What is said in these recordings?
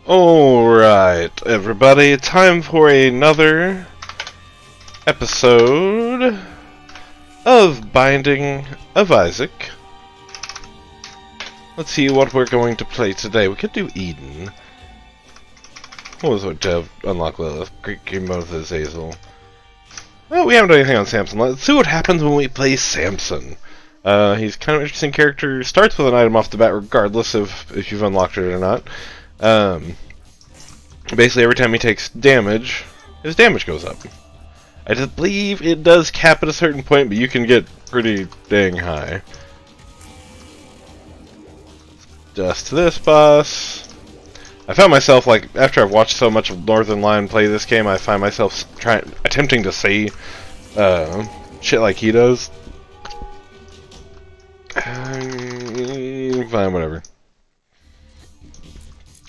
Alright, everybody, time for another episode of Binding of Isaac. Let's see what we're going to play today. We could do Eden. What was it to unlock Lilith? Great game mode with Azazel. Well, we haven't done anything on Samson. Let's see what happens when we play Samson. He's kind of an interesting character. Starts with an item off the bat, regardless of if you've unlocked it or not. Basically, every time he takes damage, his damage goes up. I just believe it does cap at a certain point, but you can get pretty dang high. Just this boss. I found myself, like, after I've watched so much of Northern Lion play this game, I find myself attempting to say shit like he does. Fine, whatever.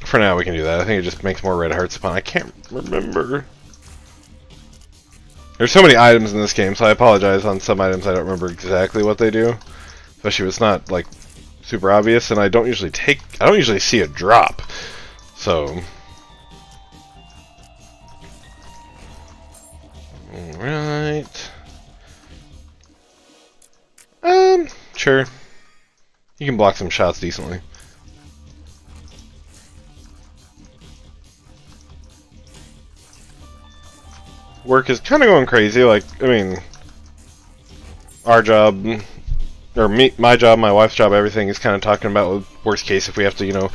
For now, we can do that. I think it just makes more red hearts upon. I can't remember. There's so many items in this game, so I apologize on some items. I don't remember exactly what they do, especially if it's not like super obvious. And I don't usually see a drop. So, all right. Sure. You can block some shots decently. Work is kind of going crazy. Like, I mean, our job, or my job, my wife's job, everything is kind of talking about worst case if we have to, you know,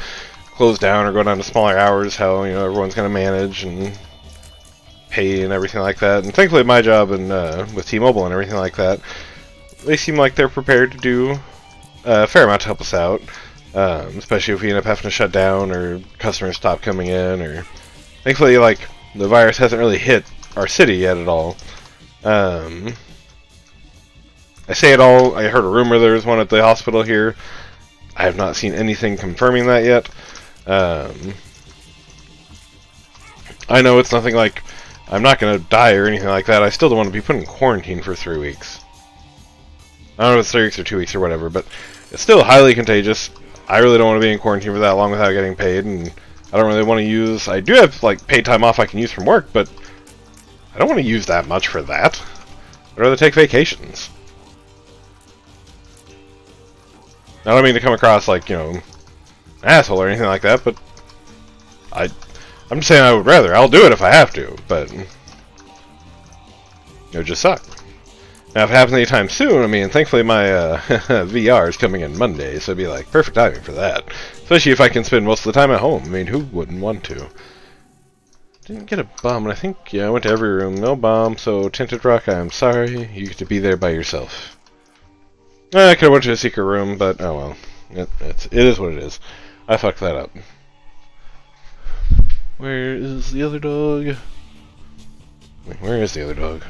close down or go down to smaller hours, how, you know, everyone's going to manage and pay and everything like that. And thankfully, my job and with T-Mobile and everything like that, they seem like they're prepared to do a fair amount to help us out, especially if we end up having to shut down or customers stop coming in. Or thankfully, like, the virus hasn't really hit our city yet at all. I say it all. I heard a rumor there was one at the hospital here. I have not seen anything confirming that yet. I know it's nothing like I'm not going to die or anything like that. I still don't want to be put in quarantine for 3 weeks. I don't know if it's 3 weeks or 2 weeks or whatever, but it's still highly contagious. I really don't want to be in quarantine for that long without getting paid, and I don't really want to use... I do have, like, paid time off I can use from work, but I don't want to use that much for that. I'd rather take vacations. I don't mean to come across like, you know, an asshole or anything like that, but I'm just saying I would rather. I'll do it if I have to, but it would just suck. Now, if it happens anytime soon, I mean, thankfully my VR is coming in Monday, so it'd be like perfect timing for that. Especially if I can spend most of the time at home. I mean, who wouldn't want to? Didn't get a bomb, and I think, yeah, I went to every room. No bomb, so Tinted Rock, I'm sorry. You get to be there by yourself. I could have went to a secret room, but oh well. It is what it is. I fucked that up. Where is the other dog? Wait, where is the other dog?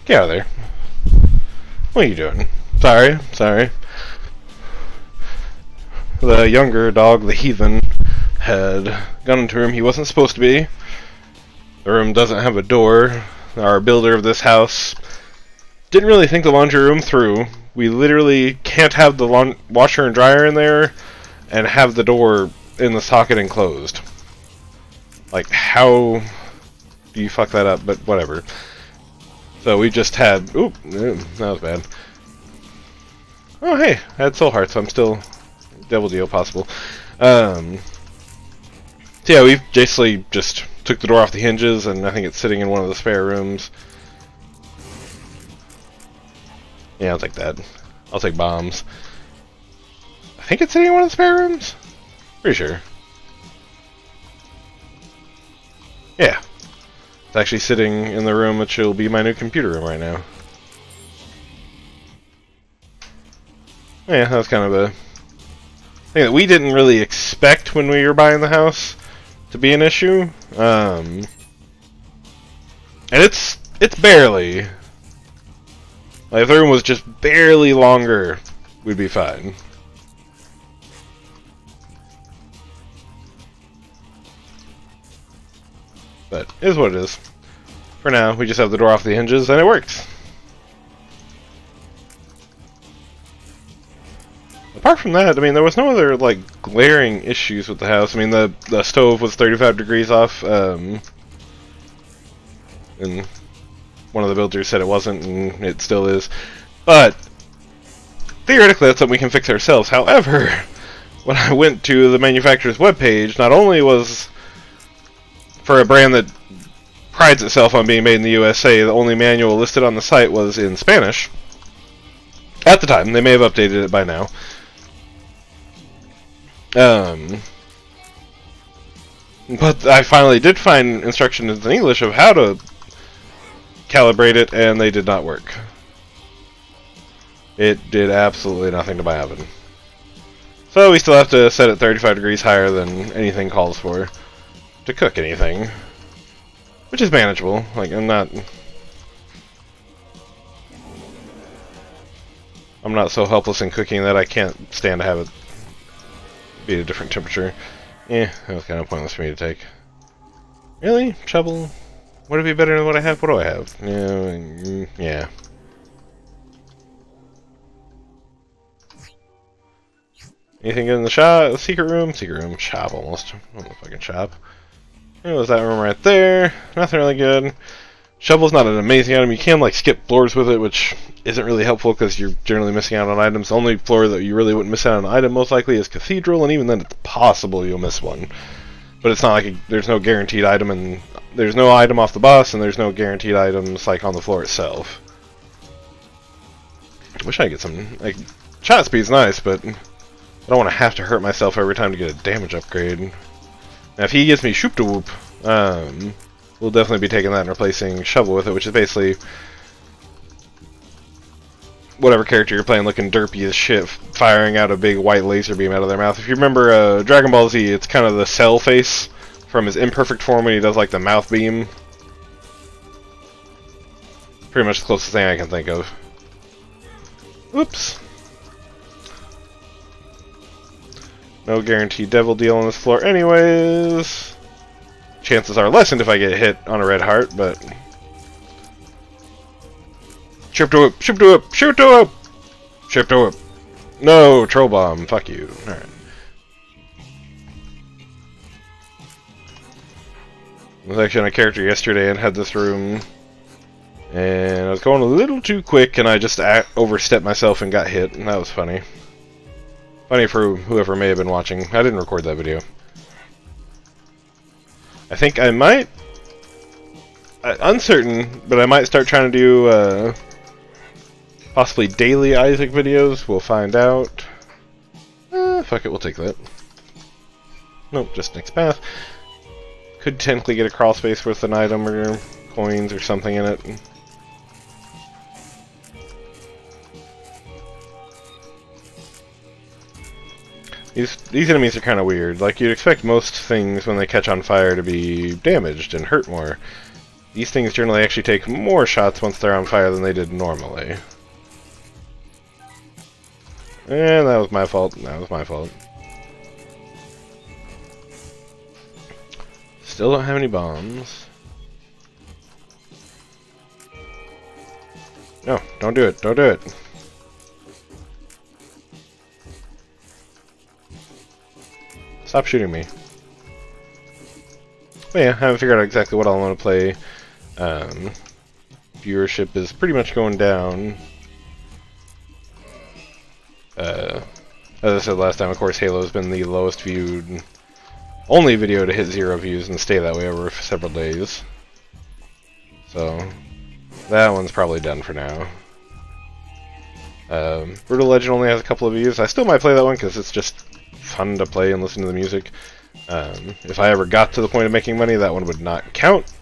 Get out of there. What are you doing? Sorry. The younger dog, the heathen, had gone into a room he wasn't supposed to be. The room doesn't have a door. Our builder of this house didn't really think the laundry room through. We literally can't have the washer and dryer in there and have the door in the socket enclosed. Like, how do you fuck that up? But whatever. So we just had... Oop, that was bad. Oh, hey, I had soul hearts, so I'm still... Devil deal possible. So yeah, we've basically just took the door off the hinges, and I think it's sitting in one of the spare rooms. Yeah, I'll take that. I'll take bombs. I think it's sitting in one of the spare rooms? Pretty sure. Yeah. It's actually sitting in the room which will be my new computer room right now. Yeah, that was kind of a thing that we didn't really expect when we were buying the house to be an issue. And it's barely. Like, if the room was just barely longer, we'd be fine. But it is what it is. For now, we just have the door off the hinges, and it works. Apart from that, I mean, there was no other, like, glaring issues with the house. I mean, the stove was 35 degrees off, and one of the builders said it wasn't, and it still is. But, theoretically, that's something we can fix ourselves. However, when I went to the manufacturer's webpage, not only was, for a brand that prides itself on being made in the USA, the only manual listed on the site was in Spanish. At the time, they may have updated it by now. But I finally did find instructions in English of how to calibrate it, and they did not work. It did absolutely nothing to my oven. So we still have to set it 35 degrees higher than anything calls for to cook anything. Which is manageable. Like, I'm not so helpless in cooking that I can't stand to have it be at a different temperature. That was kind of pointless for me to take. Really? Shovel? Would it be better than what I have? What do I have? Yeah. Anything good in the shop? Secret room? Secret room. Shop almost. Oh, the fucking shop. There was that room right there. Nothing really good. Shovel's not an amazing item. You can, like, skip floors with it, which isn't really helpful because you're generally missing out on items. The only floor that you really wouldn't miss out on an item, most likely, is Cathedral, and even then it's possible you'll miss one. But it's not like there's no guaranteed item, and there's no item off the boss, and there's no guaranteed items, like, on the floor itself. I wish I could get some, like, shot speed's nice, but I don't want to have to hurt myself every time to get a damage upgrade. Now, if he gives me Shoop to Whoop, we'll definitely be taking that and replacing Shovel with it, which is basically whatever character you're playing looking derpy as shit, firing out a big white laser beam out of their mouth. If you remember Dragon Ball Z, it's kind of the Cell face from his imperfect form when he does like the mouth beam. Pretty much the closest thing I can think of. Oops. No guaranteed devil deal on this floor anyways. Chances are lessened if I get hit on a red heart, but... Ship to whip! Ship to whip! Shoot to whip! Ship to whip! No! Troll bomb! Fuck you. Alright. I was actually on a character yesterday and had this room, and I was going a little too quick and I just overstepped myself and got hit, and that was funny. Funny for whoever may have been watching. I didn't record that video. I think I might... uncertain, but I might start trying to do possibly daily Isaac videos. We'll find out. Fuck it, we'll take that. Nope, just next path. Could technically get a crawl space with an item or coins or something in it. These enemies are kind of weird. Like, you'd expect most things when they catch on fire to be damaged and hurt more. These things generally actually take more shots once they're on fire than they did normally. And that was my fault. That was my fault. Still don't have any bombs. No, don't do it. Don't do it. Stop shooting me. But yeah, I haven't figured out exactly what I want to play. Viewership is pretty much going down. As I said last time, of course, Halo's been the lowest viewed, only video to hit 0 views and stay that way over several days. So, that one's probably done for now. Brutal Legend only has a couple of views. I still might play that one because it's just fun to play and listen to the music. If I ever got to the point of making money, that one would not count.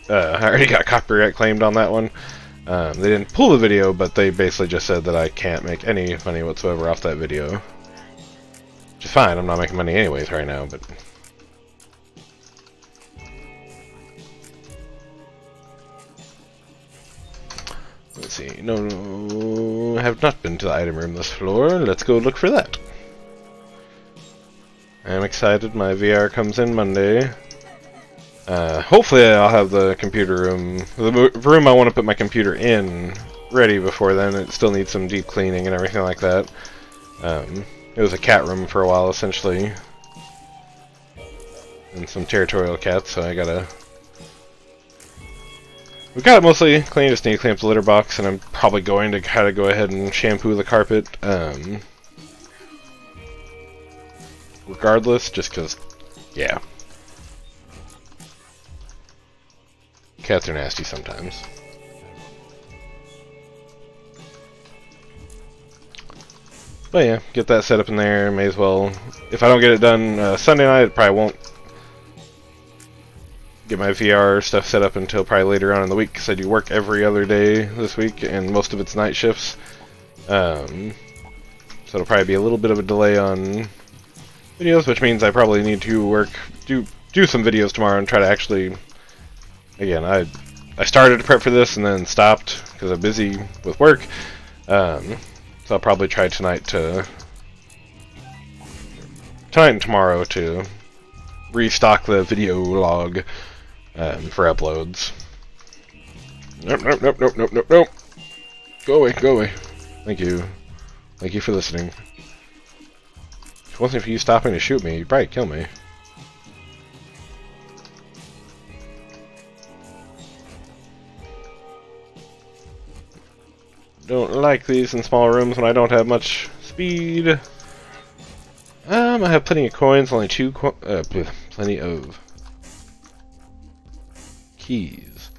I already got copyright claimed on that one. They didn't pull the video, but they basically just said that I can't make any money whatsoever off that video. Which is fine, I'm not making money anyways right now, but... Let's see, no, I have not been to the item room this floor. Let's go look for that. I'm excited, my VR comes in Monday. Hopefully I'll have the computer room, the room I want to put my computer in, ready before then. It still needs some deep cleaning and everything like that. It was a cat room for a while, essentially. And some territorial cats, so I gotta... We've got it mostly clean, just need to clean up the litter box, and I'm probably going to kind of go ahead and shampoo the carpet. Regardless, just because, yeah. Cats are nasty sometimes. But yeah, get that set up in there, may as well. If I don't get it done Sunday night, it probably won't get my VR stuff set up until probably later on in the week, because I do work every other day this week, and most of it's night shifts. So it'll probably be a little bit of a delay on videos, which means I probably need to do some videos tomorrow and try to actually... Again, I started to prep for this and then stopped because I'm busy with work. So I'll probably try tonight and tomorrow to restock the video log for uploads. Nope. Go away. Thank you for listening. If it wasn't for you stopping to shoot me, you'd probably kill me. Don't like these in small rooms when I don't have much speed. I have plenty of coins, only plenty of keys.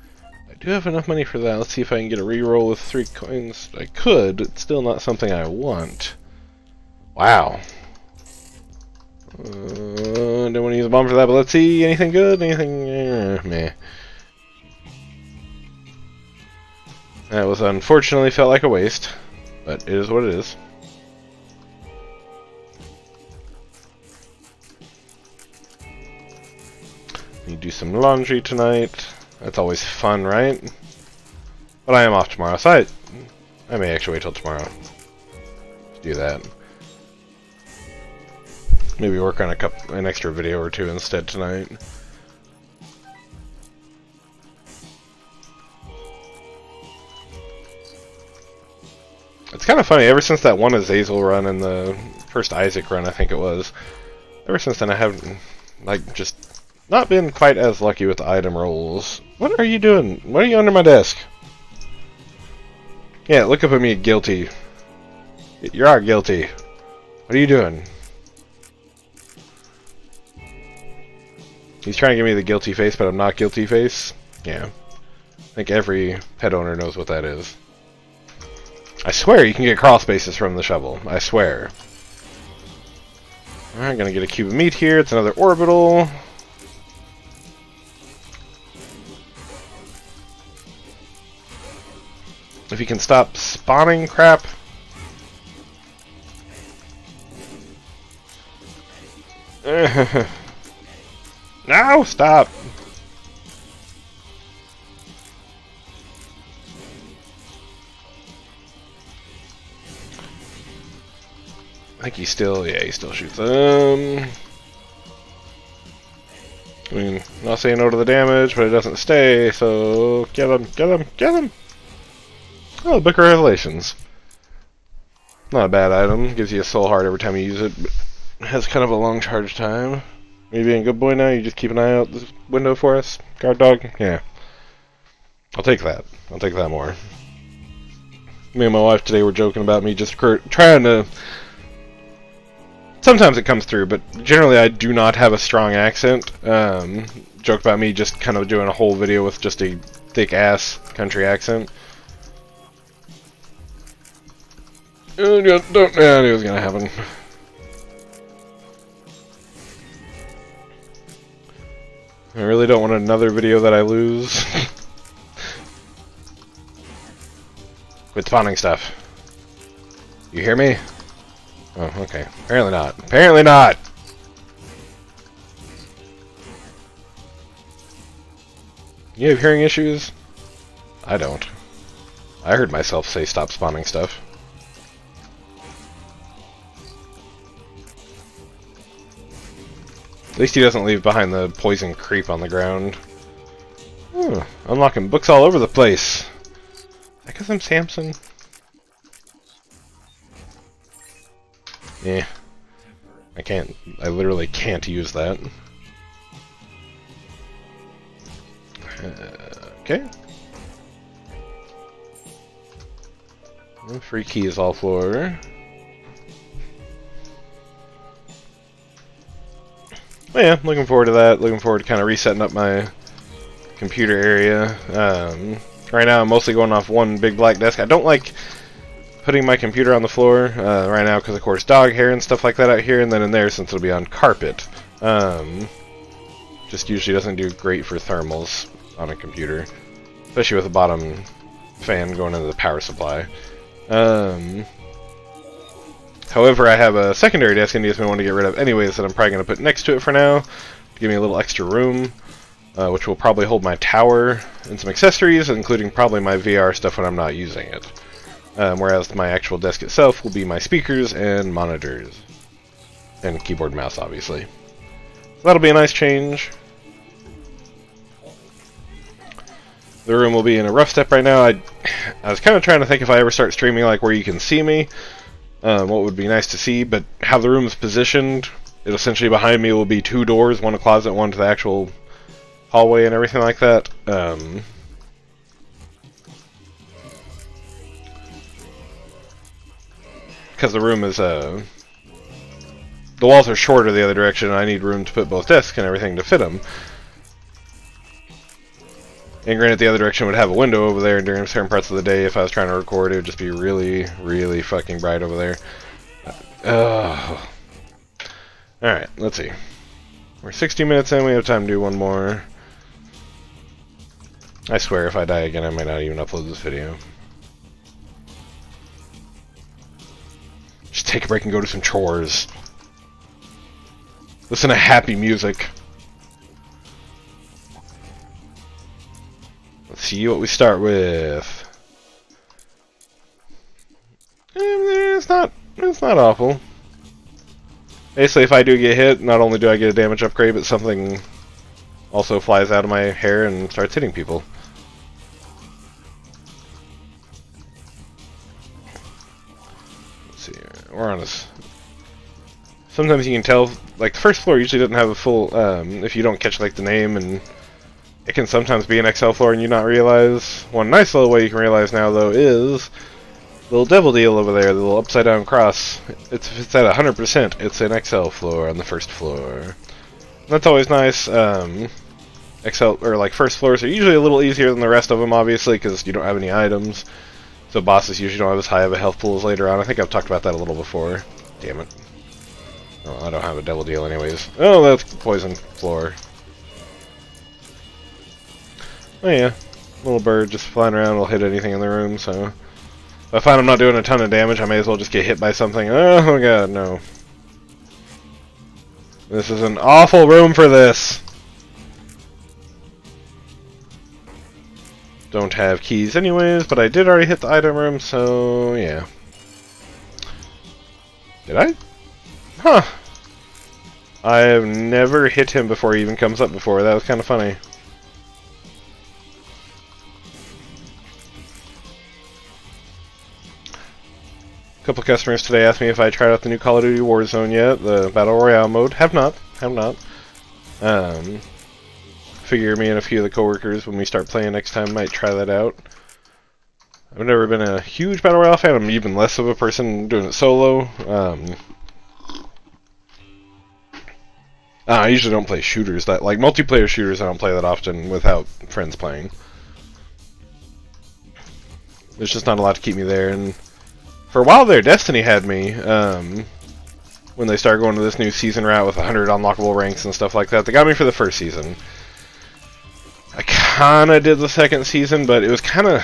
I do have enough money for that. Let's see if I can get a reroll with 3 coins. I could. It's still not something I want. Wow. Don't want to use a bomb for that, but let's see. Anything good? Anything? Meh. That was unfortunately felt like a waste, but it is what it is. You do some laundry tonight. That's always fun, right? But I am off tomorrow, so I may actually wait till tomorrow to do that. Maybe work on an extra video or 2 instead tonight. It's kind of funny, ever since that one Azazel run and the first Isaac run, I think it was, ever since then I haven't, like, just not been quite as lucky with the item rolls. What are you doing? What are you under my desk? Yeah, look up at me, guilty. You are guilty. What are you doing? He's trying to give me the guilty face, but I'm not guilty face. Yeah. I think every pet owner knows what that is. I swear you can get crawl spaces from the shovel. I swear. Alright, gonna get a cube of meat here. It's another orbital. If you can stop spawning crap. No, stop. I think he still shoots. I mean, not saying no to the damage, but it doesn't stay, so get him. Oh, Book of Revelations. Not a bad item. Gives you a soul heart every time you use it, but has kind of a long charge time. You being a good boy now, you just keep an eye out this window for us? Guard dog? Yeah. I'll take that. I'll take that more. Me and my wife today were joking about me just trying to... Sometimes it comes through, but generally I do not have a strong accent. Joke about me just kind of doing a whole video with just a thick-ass country accent. I knew it was gonna happen. I really don't want another video that I lose. Quit spawning stuff. You hear me? Oh, okay. Apparently not. Apparently not! You have hearing issues? I don't. I heard myself say stop spawning stuff. At least he doesn't leave behind the poison creep on the ground. Oh, unlocking books all over the place. Is that 'cause I'm Samson? Yeah, I literally can't use that. Okay. Free keys all floor. Well, yeah, looking forward to that. Looking forward to kind of resetting up my computer area. Right now I'm mostly going off one big black desk. I don't like putting my computer on the floor right now because, of course, dog hair and stuff like that out here, and then in there since it'll be on carpet. Just usually doesn't do great for thermals on a computer, especially with the bottom fan going into the power supply. However, I have a secondary desk in DSM I want to get rid of anyways that I'm probably going to put next to it for now to give me a little extra room, which will probably hold my tower and some accessories, including probably my VR stuff when I'm not using it. Whereas my actual desk itself will be my speakers and monitors. And keyboard and mouse, obviously. So that'll be a nice change. The room will be in a rough step right now. I was kind of trying to think if I ever start streaming like where you can see me, what would be nice to see, but how the room is positioned, it essentially behind me will be two doors, one a closet, one to the actual hallway and everything like that. Because the room is, the walls are shorter the other direction, and I need room to put both desks and everything to fit them. And granted, the other direction would have a window over there, and during certain parts of the day, if I was trying to record, it would just be really, really fucking bright over there. Alright, let's see. We're 60 minutes in, we have time to do one more. I swear, if I die again, I might not even upload this video. Just take a break and go do some chores. Listen to happy music. Let's see what we start with. It's not awful. Basically, if I do get hit, not only do I get a damage upgrade, but something also flies out of my hair and starts hitting people. Let's see, we're on this. Sometimes you can tell, like, the first floor usually doesn't have a full, if you don't catch, like, the name, and it can sometimes be an XL floor and you not realize. One nice little way you can realize now, though, is the little devil deal over there, the little upside down cross. It's at 100%. It's an XL floor on the first floor. That's always nice. XL, or like first floors are usually a little easier than the rest of them, obviously, because you don't have any items. So bosses usually don't have as high of a health pool as later on. I think I've talked about that a little before. Damn it. Oh, I don't have a devil deal anyways. Oh, that's the poison floor. Oh yeah, little bird just flying around will hit anything in the room, so if I find I'm not doing a ton of damage, I may as well just get hit by something. Oh god, no. This is an awful room for this. Don't have keys anyways, but I did already hit the item room, so yeah. Did I? Huh. I have never hit him before he even comes up before. That was kind of funny. A couple customers today asked me if I tried out the new Call of Duty Warzone yet, the Battle Royale mode. Have not. Figure me and a few of the coworkers, when we start playing next time, might try that out. I've never been a huge Battle Royale fan. I'm even less of a person doing it solo. I usually don't play shooters, that like multiplayer shooters I don't play that often without friends playing. There's just not a lot to keep me there, and for a while there, Destiny had me, when they started going to this new season route with 100 unlockable ranks and stuff like that. They got me for the first season. I kinda did the second season, but it was kinda,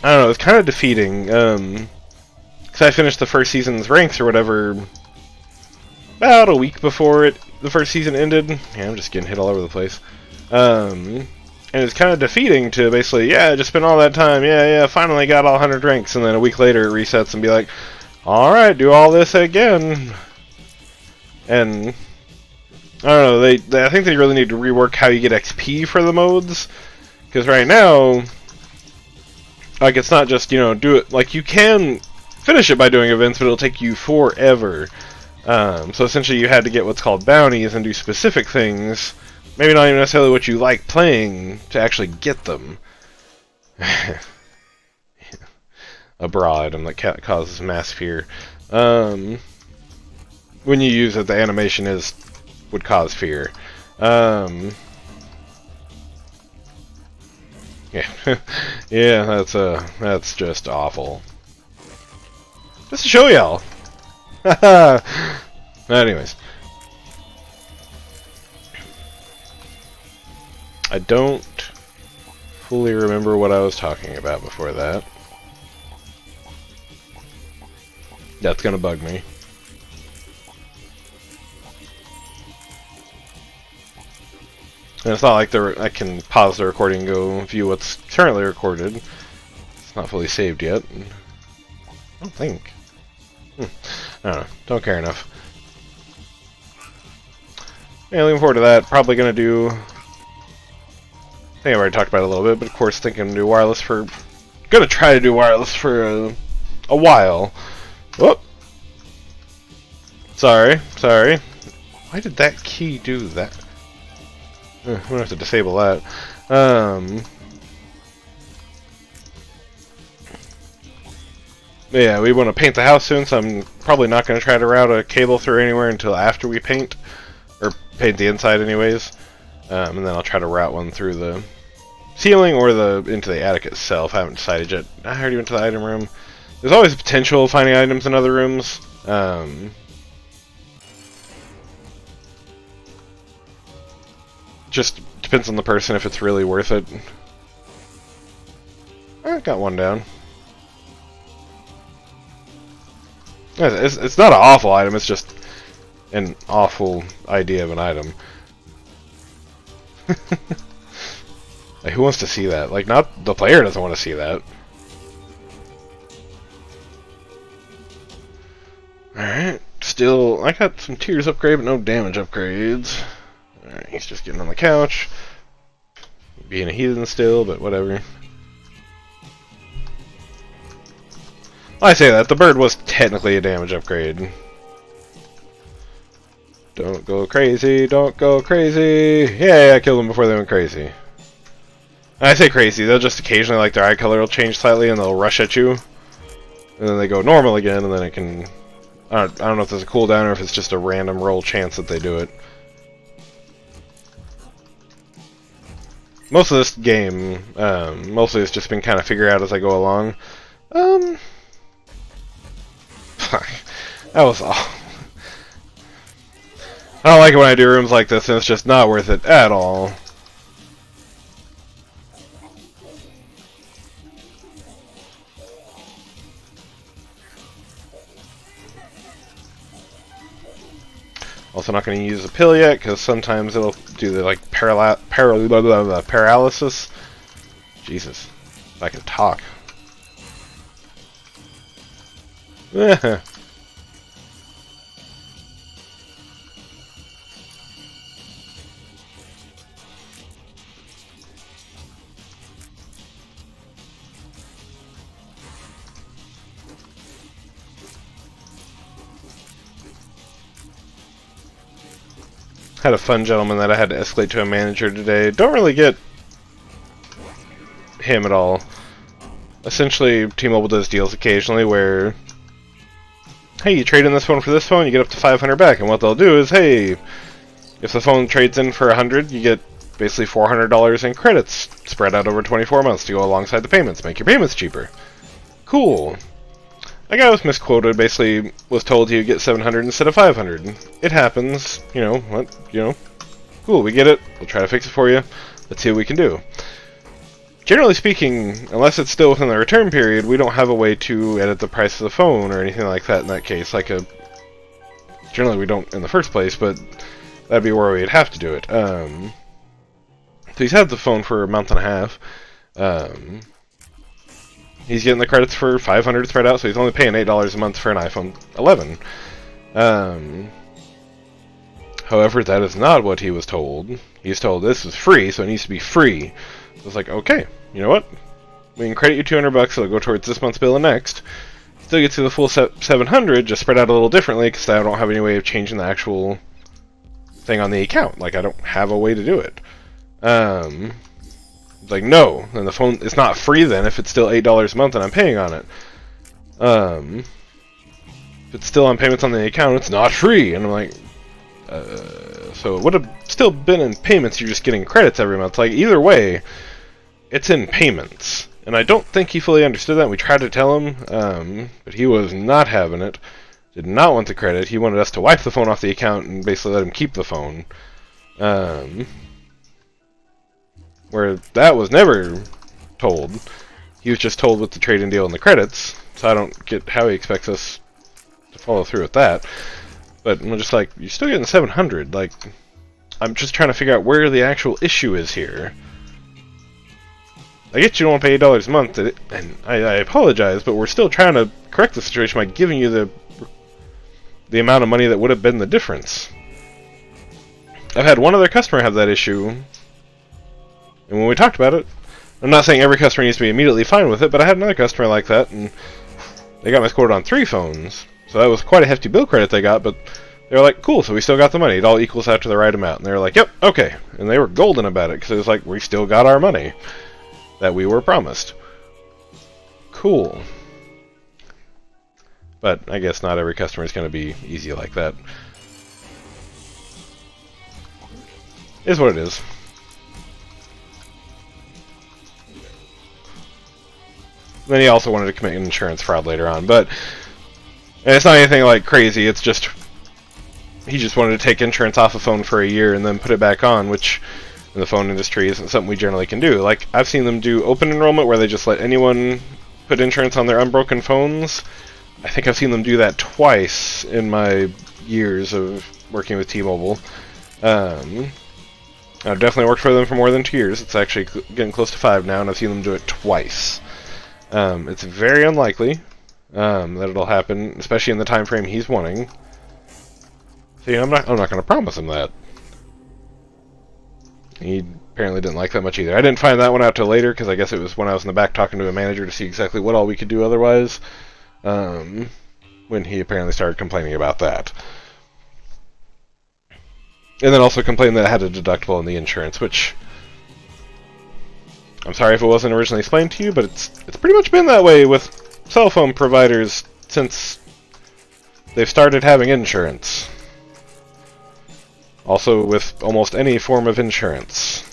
I don't know, it was kinda defeating, because I finished the first season's ranks or whatever about a week before the first season ended. Yeah, I'm just getting hit all over the place. And it's kind of defeating to basically, yeah, just spend all that time, yeah, finally got all 100 ranks, and then a week later it resets and be like, alright, do all this again. And I don't know, I think they really need to rework how you get XP for the modes, because right now, like, it's not just, you know, do it, like, you can finish it by doing events, but it'll take you forever. So essentially you had to get what's called bounties and do specific things, maybe not even necessarily what you like playing, to actually get them. Abroad, and that causes mass fear. When you use it, the animation would cause fear. Yeah, yeah, that's just awful. Just to show y'all. Anyways, I don't fully remember what I was talking about before that. That's gonna bug me. And it's not like I can pause the recording and go view what's currently recorded. It's not fully saved yet. I don't think. I don't know. Don't care enough. Yeah, looking forward to that. Probably gonna do... I think I've already talked about it a little bit, but of course thinking to do wireless for... Gonna try to do wireless for a while. Whoop! Sorry. Why did that key do that? I'm gonna have to disable that. Yeah, we want to paint the house soon, so I'm probably not going to try to route a cable through anywhere until after we paint. Or paint the inside anyways. And then I'll try to route one through the ceiling or into the attic itself. I haven't decided yet. I already went to the item room. There's always potential of finding items in other rooms. Just depends on the person if it's really worth it. I got one down. It's not an awful item, it's just an awful idea of an item. Like, who wants to see that? Like, not the player doesn't want to see that. Alright, still, I got some tears upgrade, but no damage upgrades. Alright, he's just getting on the couch. Being a heathen still, but whatever. I say that, the bird was technically a damage upgrade. Don't go crazy, don't go crazy. Yay, I killed them before they went crazy. I say crazy, they'll just occasionally, like, their eye color will change slightly and they'll rush at you. And then they go normal again, and then it can... I don't know if there's a cooldown or if it's just a random roll chance that they do it. Most of this game, mostly it's just been kind of figured out as I go along. That was all. I don't like it when I do rooms like this and it's just not worth it at all. Also not going to use a pill yet because sometimes it'll do the like paralysis. Jesus, if I can talk. Had a fun gentleman that I had to escalate to a manager today. Don't really get him at all. Essentially, T-Mobile does deals occasionally where, hey, you trade in this phone for this phone, you get up to 500 back. And what they'll do is, hey, if the phone trades in for 100, you get basically $400 in credits spread out over 24 months to go alongside the payments, make your payments cheaper. Cool. A guy was misquoted, basically was told he would get 700 instead of 500. It happens, you know, what, you know. Cool, we get it. We'll try to fix it for you. Let's see what we can do. Generally speaking, unless it's still within the return period, we don't have a way to edit the price of the phone or anything like that in that case. Generally we don't in the first place, but that'd be where we'd have to do it. So he's had the phone for a month and a half. He's getting the credits for 500 spread out, so he's only paying $8 a month for an iPhone 11. However, that is not what he was told. He's told this is free, so it needs to be free. So it's like, okay, you know what? We can credit you $200, it'll go towards this month's bill and next. still gets you the full 700, just spread out a little differently because I don't have any way of changing the actual thing on the account. Like, I don't have a way to do it. Like, no. And the phone, it's not free then if it's still $8 a month and I'm paying on it. If it's still on payments on the account, it's not free. And I'm like, so it would have still been in payments, you're just getting credits every month. Like, either way, it's in payments. And I don't think he fully understood that. We tried to tell him, but he was not having it. Did not want the credit. He wanted us to wipe the phone off the account and basically let him keep the phone. Where that was never told. He was just told with the trade-in deal and the credits. So I don't get how he expects us to follow through with that. But I'm just like, you're still getting 700. Like, I'm just trying to figure out where the actual issue is here. I get you don't want to pay $8 a month, and I apologize, but we're still trying to correct the situation by giving you the amount of money that would have been the difference. I've had one other customer have that issue, and when we talked about it, I'm not saying every customer needs to be immediately fine with it, but I had another customer like that, and they got misquoted on 3 phones. So that was quite a hefty bill credit they got, but they were like, cool, so we still got the money. It all equals out to the right amount. And they were like, yep, okay. And they were golden about it, because it was like, we still got our money that we were promised. Cool. But I guess not every customer is going to be easy like that. Is what it is. Then he also wanted to commit insurance fraud later on, but and it's not anything like crazy, it's just he just wanted to take insurance off a phone for a year and then put it back on, which in the phone industry isn't something we generally can do. Like, I've seen them do open enrollment where they just let anyone put insurance on their unbroken phones. I think I've seen them do that twice in my years of working with T-Mobile. I've definitely worked for them for more than 2 years. It's actually getting close to 5 now, and I've seen them do it twice. It's very unlikely that it'll happen, especially in the time frame he's wanting. See, I'm not going to promise him that. He apparently didn't like that much either. I didn't find that one out till later, because I guess it was when I was in the back talking to a manager to see exactly what all we could do otherwise, when he apparently started complaining about that. And then also complained that it had a deductible in the insurance, which I'm sorry if it wasn't originally explained to you, but it's pretty much been that way with cell phone providers since they've started having insurance. Also with almost any form of insurance.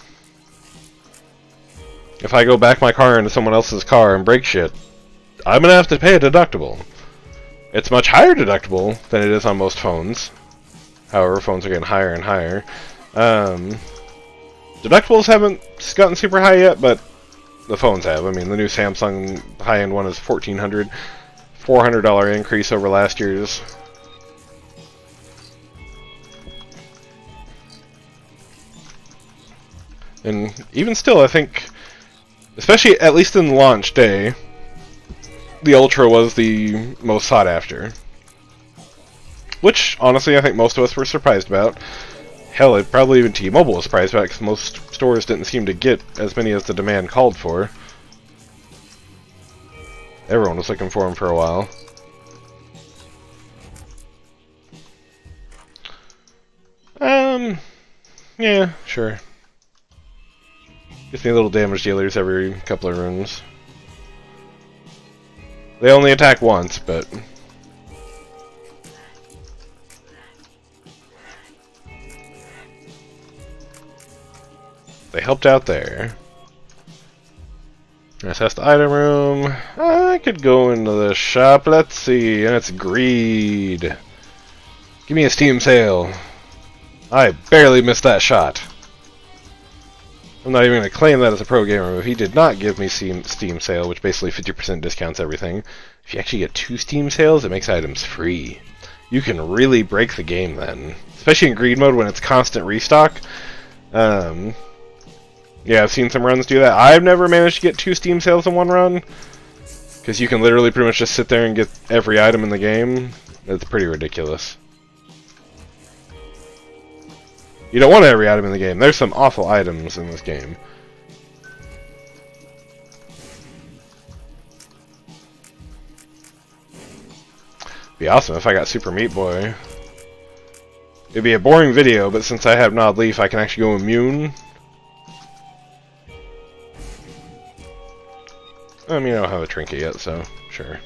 If I go back my car into someone else's car and break shit, I'm gonna have to pay a deductible. It's much higher deductible than it is on most phones. However, phones are getting higher and higher. Deductibles haven't gotten super high yet, but the phones have. I mean, the new Samsung high-end one is $1,400. $400 increase over last year's. And even still, I think, especially at least in launch day, the Ultra was the most sought after. Which, honestly, I think most of us were surprised about. Hell, probably even T-Mobile was surprised about it, because most stores didn't seem to get as many as the demand called for. Everyone was looking for them for a while. Yeah, sure. Just need little damage dealers every couple of rooms. They only attack once, but they helped out there. Access the item room. I could go into the shop. Let's see. And it's greed. Give me a Steam sale. I barely missed that shot. I'm not even going to claim that as a pro gamer, but if he did not give me Steam sale, which basically 50% discounts everything, if you actually get 2 Steam sales, it makes items free. You can really break the game then. Especially in greed mode when it's constant restock. Yeah, I've seen some runs do that. I've never managed to get 2 Steam sales in one run, because you can literally pretty much just sit there and get every item in the game. It's pretty ridiculous. You don't want every item in the game. There's some awful items in this game. Be awesome if I got Super Meat Boy. It'd be a boring video, but since I have Nod Leaf, I can actually go immune. I mean, I don't have a trinket yet, so sure.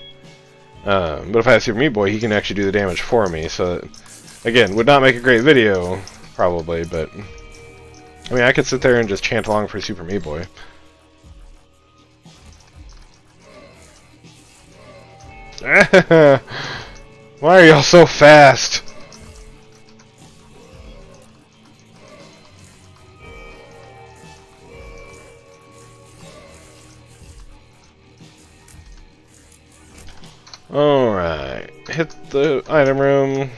But if I have Super Meat Boy, he can actually do the damage for me. So, that, again, would not make a great video, probably, but I mean, I could sit there and just chant along for Super Meat Boy. Why are y'all so fast? Alright, hit the item room.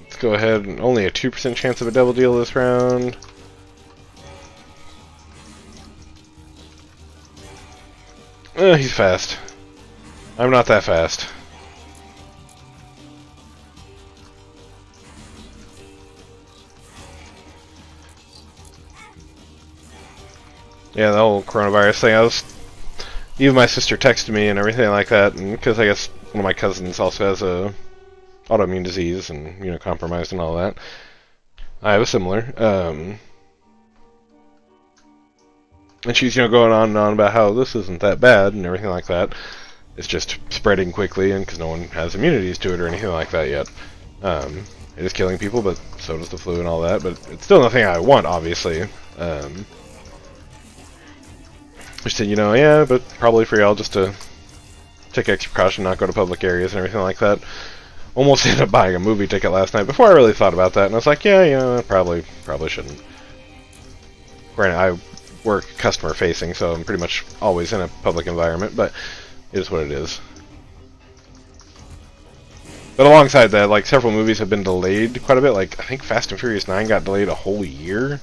Let's go ahead and only a 2% chance of a double deal this round. He's fast. I'm not that fast. Yeah, the whole coronavirus thing, even my sister texted me and everything like that, and because I guess one of my cousins also has a autoimmune disease and compromised and all that. I was similar. And she's going on and on about how this isn't that bad and everything like that. It's just spreading quickly, and because no one has immunities to it or anything like that yet. It is killing people, but so does the flu and all that. But it's still nothing I want, obviously. She said, yeah, but probably for y'all just to take extra precaution, not go to public areas and everything like that. Almost ended up buying a movie ticket last night before I really thought about that, and I was like, yeah, probably shouldn't. Granted, I work customer facing, so I'm pretty much always in a public environment, but it is what it is. But alongside that, like, several movies have been delayed quite a bit. Like, I think Fast and Furious 9 got delayed a whole year.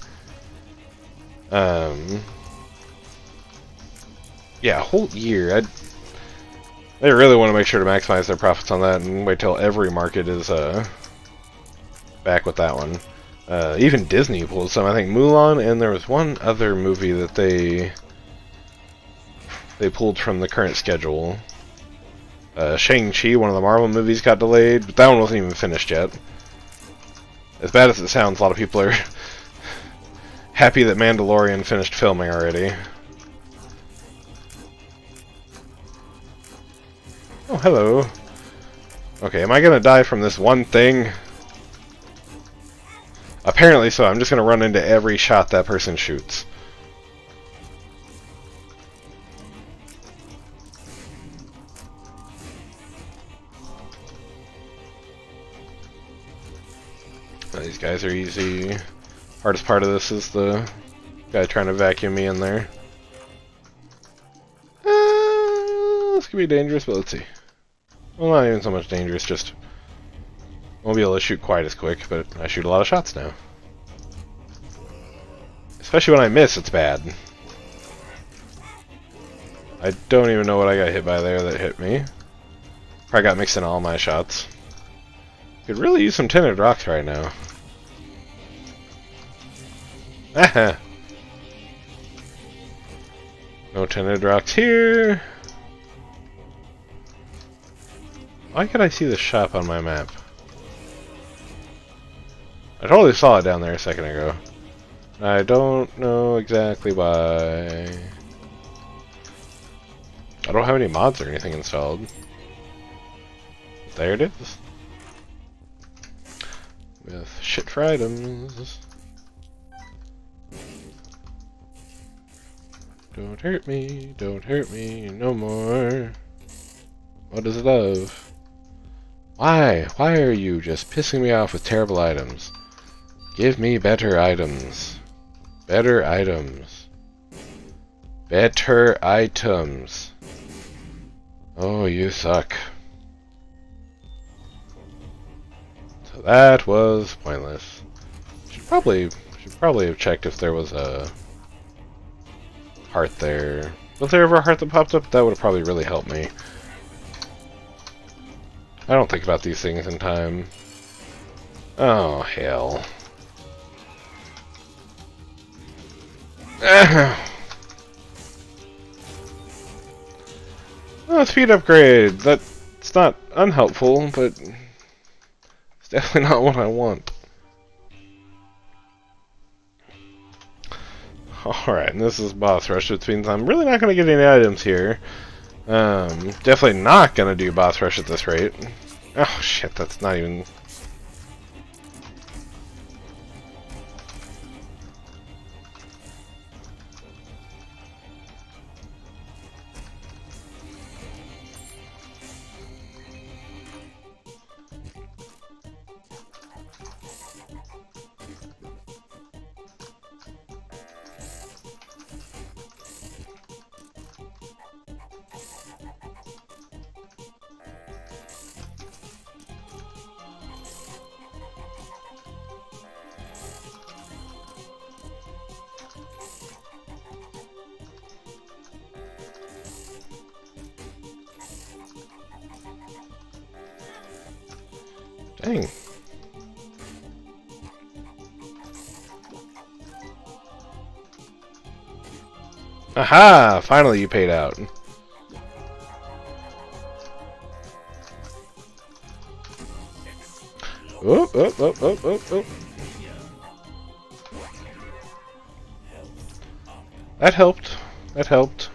Yeah, a whole year. They really want to make sure to maximize their profits on that and wait till every market is back with that one. Even Disney pulled some. I think Mulan, and there was one other movie that they pulled from the current schedule. Shang-Chi, one of the Marvel movies, got delayed, but that one wasn't even finished yet. As bad as it sounds, a lot of people are happy that Mandalorian finished filming already. Oh, hello. Okay, am I gonna die from this one thing? Apparently so. I'm just gonna run into every shot that person shoots. These guys are easy. Hardest part of this is the guy trying to vacuum me in there. This could be dangerous, but let's see. Well, not even so much dangerous, just won't be able to shoot quite as quick, but I shoot a lot of shots now. Especially when I miss, it's bad. I don't even know what I got hit by there that hit me. Probably got mixed in all my shots. Could really use some tinted rocks right now. Aha! No tinted rocks here. Why could I see the shop on my map? I totally saw it down there a second ago. I don't know exactly why. I don't have any mods or anything installed. There it is. With shit for items. Don't hurt me no more. What is love? Why? Why are you just pissing me off with terrible items? Give me better items. Better items. Better items. Oh, you suck. So that was pointless. Should probably have checked if there was a heart there. Was there ever a heart that popped up? That would have probably really helped me. I don't think about these things in time. Oh, hell. Oh, speed upgrade! That's not unhelpful, but it's definitely not what I want. Alright, and this is boss rush, which means I'm really not going to get any items here. Definitely not going to do boss rush at this rate. Oh shit, that's not even... Dang. Aha! Finally you paid out. Oop, oop, oop, oop, oop, oop. That helped. That helped.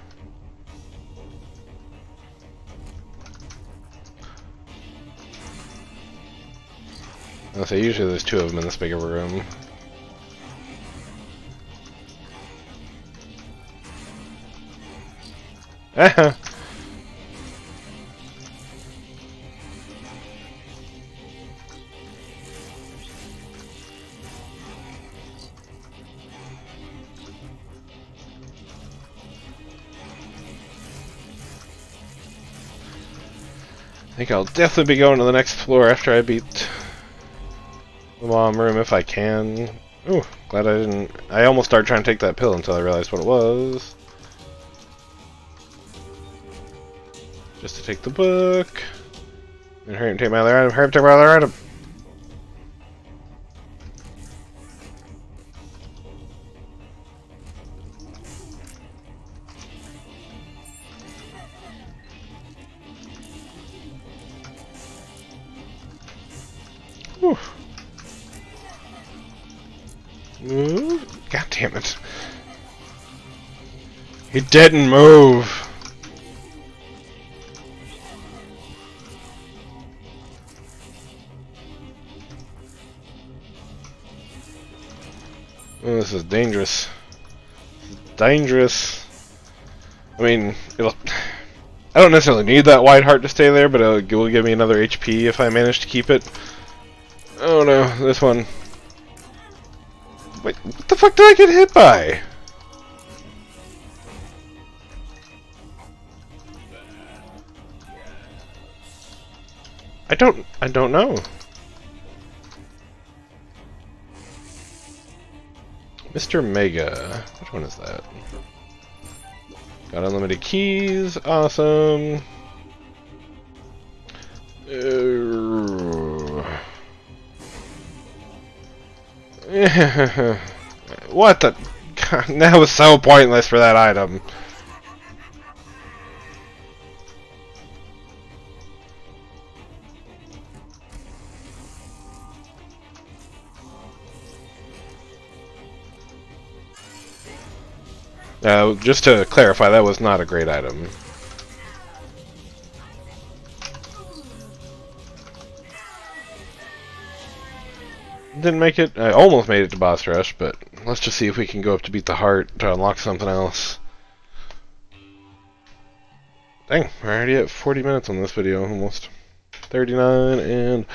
I'll say usually there's two of them in this big of a room. I think I'll definitely be going to the next floor after I beat the mom room if I can. Ooh, glad I didn't. I almost started trying to take that pill until I realized what it was. Just to take the book. And hurry up and take my other item. Hurry up and take my other item. Whew. God damn it. He didn't move. Oh, this is dangerous. Dangerous. I mean, I don't necessarily need that white heart to stay there, but it will give me another HP if I manage to keep it. Oh no, this one. Wait, what the fuck did I get hit by? I don't know. Mr. Mega. Which one is that? Got unlimited keys. Awesome. What the? God, that was so pointless for that item. Just to clarify, that was not a great item. Didn't make it. I almost made it to boss rush, but let's just see if we can go up to beat the heart to unlock something else. Dang, we're already at 40 minutes on this video, almost. 39 and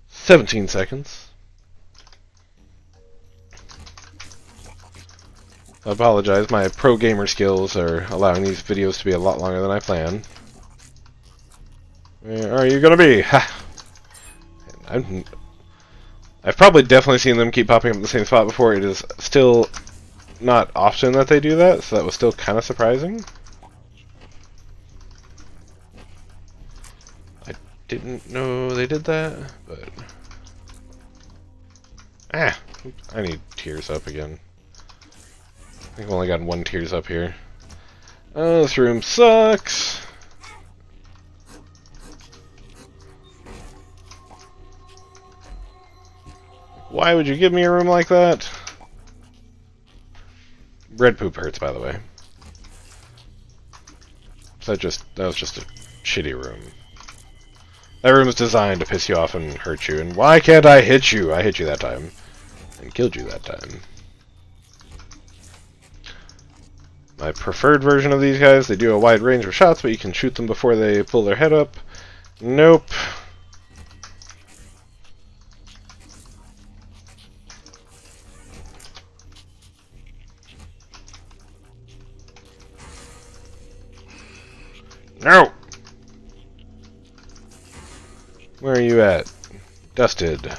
17 seconds. I apologize, my pro gamer skills are allowing these videos to be a lot longer than I planned. Where are you gonna be? Ha! I've probably definitely seen them keep popping up in the same spot before. It is still not often that they do that, so that was still kind of surprising. I didn't know they did that, but... Ah! I need tears up again. I think I've only got one tears up here. Oh, this room sucks! Why would you give me a room like that? Red poop hurts, by the way. So that was just a shitty room. That room is designed to piss you off and hurt you, and why can't I hit you? I hit you that time. And killed you that time. My preferred version of these guys, they do a wide range of shots, but you can shoot them before they pull their head up. Nope. No! Where are you at? Dusted.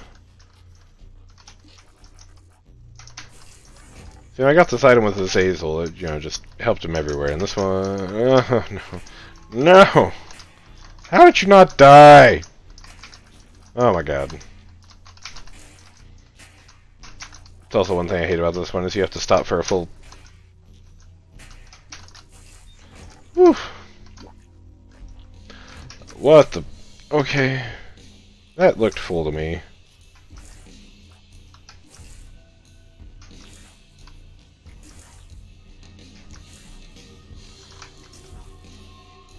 See, I got this item with this Azel, it, just helped him everywhere, and this one... no. No! How did you not die? Oh my god. It's also one thing I hate about this one, is you have to stop for a full... Whew. What the... Okay. That looked full to me.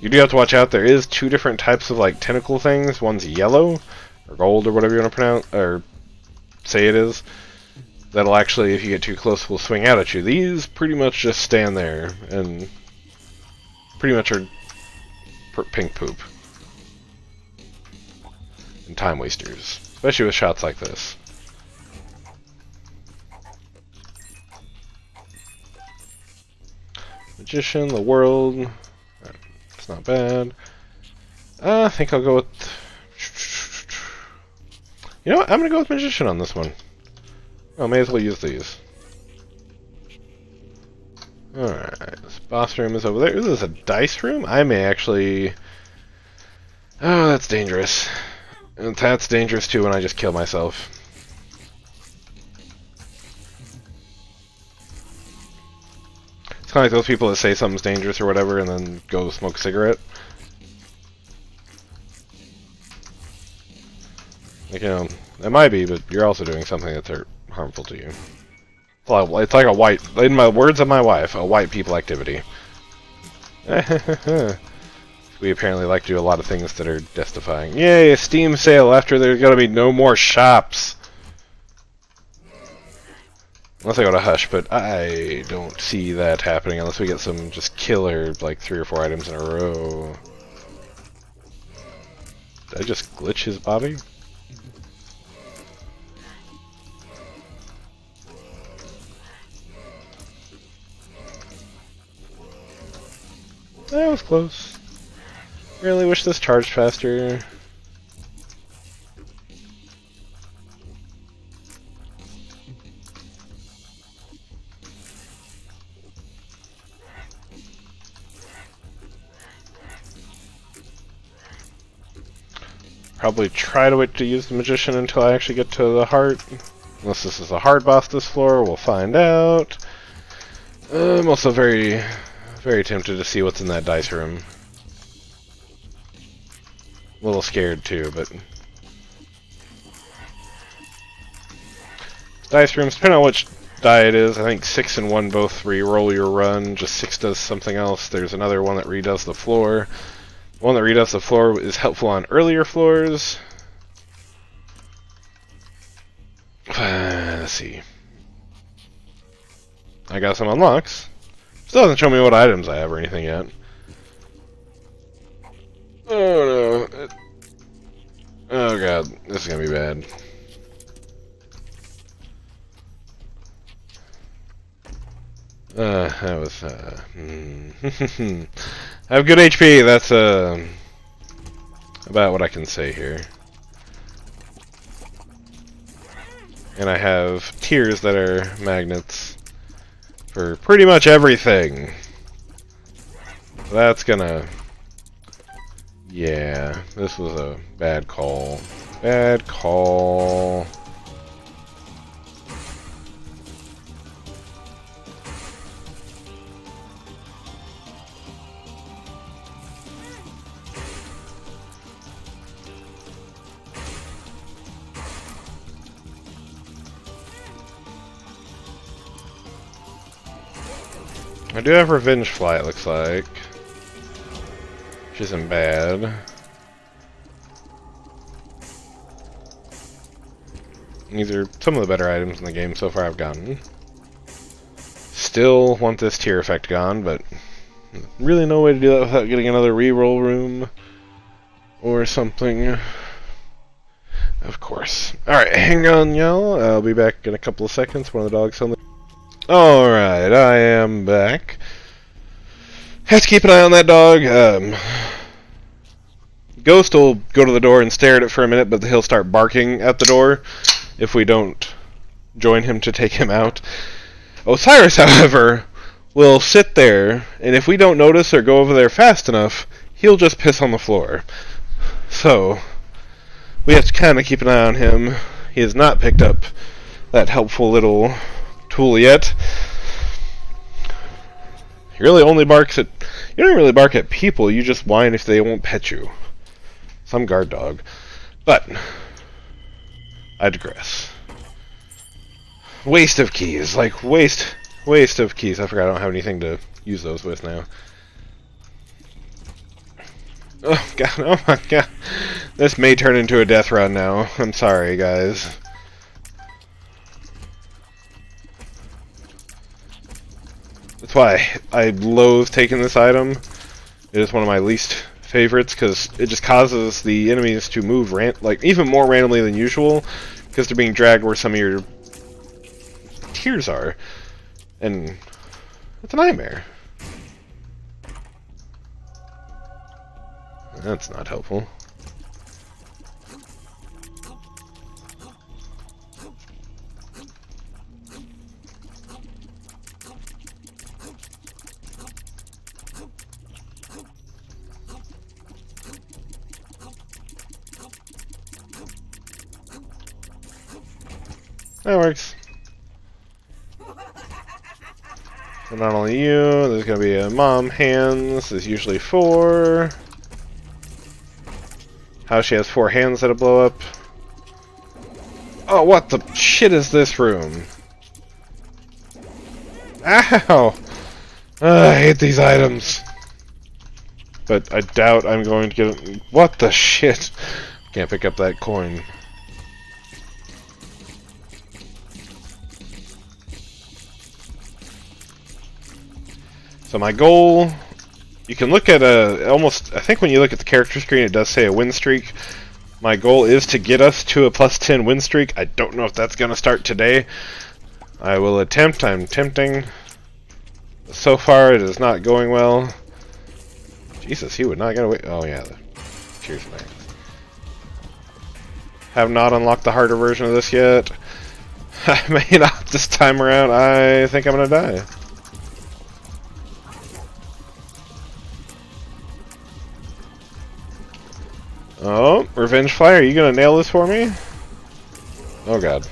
You do have to watch out, there is two different types of, like, tentacle things. One's yellow, or gold, or whatever you want to pronounce, or say it is. That'll actually, if you get too close, will swing out at you. These pretty much just stand there, and pretty much are pink poop. And time wasters. Especially with shots like this. Magician, the world... It's not bad. I think I'll go with... You know what? I'm going to go with Magician on this one. I may as well use these. Alright, this boss room is over there. Ooh, there's a dice room? I may actually... Oh, that's dangerous. And that's dangerous too when I just kill myself. It's kind of like those people that say something's dangerous or whatever and then go smoke a cigarette. Like, it might be, but you're also doing something that's harmful to you. It's like a white, in my words of my wife, a white people activity. We apparently like to do a lot of things that are death-defying. Yay, a Steam sale after there's gonna be no more shops! Unless I go to Hush, but I don't see that happening unless we get some just killer, like, 3 or 4 items in a row. Did I just glitch his body? That was close. Really wish this charged faster. Probably try to wait to use the Magician until I actually get to the heart. Unless this is a hard boss this floor, we'll find out. I'm also very, very tempted to see what's in that dice room. A little scared too, but... Dice rooms, depending on which die it is, I think 6 and 1 both re-roll your run, just 6 does something else. There's another one that redoes the floor. The one that redoes the floor is helpful on earlier floors. Let's see. I got some unlocks. Still doesn't show me what items I have or anything yet. Oh no. Oh god, this is gonna be bad. That was, I have good HP, that's, about what I can say here. And I have tiers that are magnets for pretty much everything. That's gonna... Yeah, this was a bad call. Bad call. I do have Revenge Fly, it looks like. Which isn't bad. These are some of the better items in the game so far I've gotten. Still want this tier effect gone, but really no way to do that without getting another reroll room or something. Of course. Alright, hang on, y'all. I'll be back in a couple of seconds. One of the dogs on the... Alright, I am back. Have to keep an eye on that dog. Ghost will go to the door and stare at it for a minute, but he'll start barking at the door if we don't join him to take him out. Osiris, however, will sit there, and if we don't notice or go over there fast enough, he'll just piss on the floor. So, we have to kind of keep an eye on him. He has not picked up that helpful little tool yet. He really only barks at... You don't really bark at people, you just whine if they won't pet you. Some guard dog. But, I digress. Waste of keys. Like, waste of keys. I forgot I don't have anything to use those with now. Oh god, oh my god. This may turn into a death run now. I'm sorry, guys. That's why I loathe taking this item. It is one of my least favorites, because it just causes the enemies to move like even more randomly than usual, because they're being dragged where some of your tiers are. And it's a nightmare. That's not helpful. That works. So not only you, there's gonna be a mom hands. There's usually 4. How she has 4 hands that'll blow up. Oh, what the shit is this room? Ow! I hate these items. But I doubt I'm going to get it. What the shit? Can't pick up that coin. So my goal, you can look at almost, I think when you look at the character screen it does say a win streak. My goal is to get us to a +10 win streak. I don't know if that's going to start today. I will attempt, I'm tempting. So far it is not going well. Jesus, he would not get away. Oh yeah, cheers man. Have not unlocked the harder version of this yet. I may not this time around. I think I'm going to die. Oh, Revenge Fly, are you gonna nail this for me? Oh god.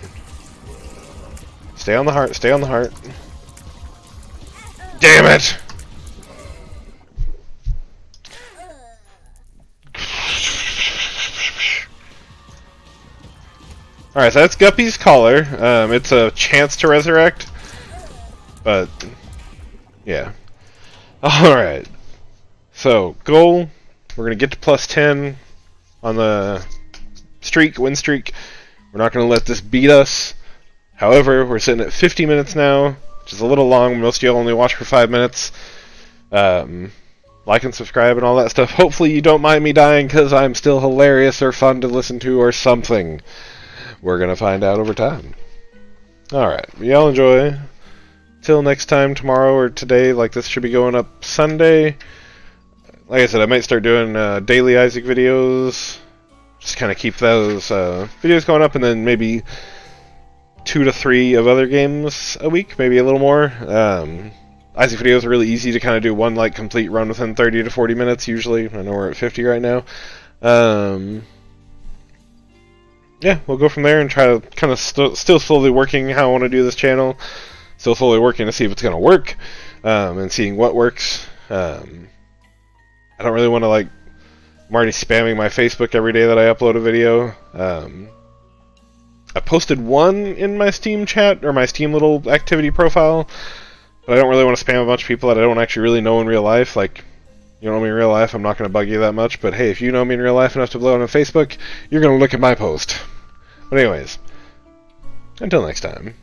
Stay on the heart, stay on the heart. Damn it! Alright, so that's Guppy's collar. It's a chance to resurrect. But, yeah. Alright. So, goal. We're gonna get to +10. On the streak, win streak. We're not going to let this beat us. However, we're sitting at 50 minutes now, which is a little long. Most of y'all only watch for 5 minutes. Like and subscribe and all that stuff. Hopefully you don't mind me dying because I'm still hilarious or fun to listen to or something. We're going to find out over time. Alright, y'all enjoy. Till next time, tomorrow or today. Like, this should be going up Sunday. Like I said, I might start doing daily Isaac videos. Just kind of keep those videos going up, and then maybe 2 to 3 of other games a week, maybe a little more. Isaac videos are really easy to kind of do one like complete run within 30 to 40 minutes usually. I know we're at 50 right now. Yeah, we'll go from there and try to kind of still slowly working how I want to do this channel. Still slowly working to see if it's going to work, and seeing what works. I don't really want to, like, I'm already spamming my Facebook every day that I upload a video. I posted one in my Steam chat, or my Steam little activity profile, But I don't really want to spam a bunch of people that I don't actually really know in real life. Like, you know me in real life, I'm not going to bug you that much. But hey, if you know me in real life enough to blow it on Facebook, you're going to look at my post. But anyways, until next time.